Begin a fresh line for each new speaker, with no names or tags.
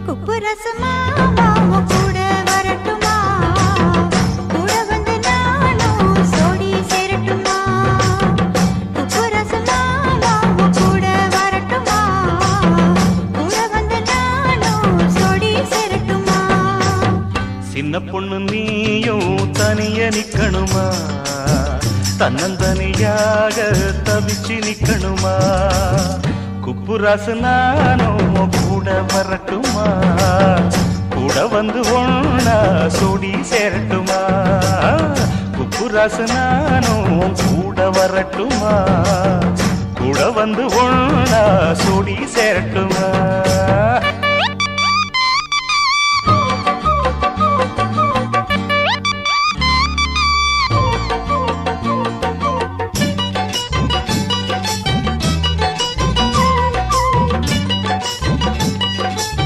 குப்பு ரசமாமா உன் கூட வரட்டுமா கூட வந்து நானும் சோடி சேரட்டுமா குப்பு ரசமாமா உன் கூட வரட்டுமா கூட வந்து நானும் சோடி சேரட்டுமா
சின்ன பொண்ணு நீயும் தனிய நிக்கணுமா தன்னந்தனியாக தவிச்சு நிக்கணுமா குப்புராசு நானும் கூட வரட்டுமா கூட வந்து ஒண்ணா சோடி சேரட்டுமா குப்புராசு நானும் கூட வரட்டுமா கூட வந்து ஒண்ணா சோடி சேரட்டுமா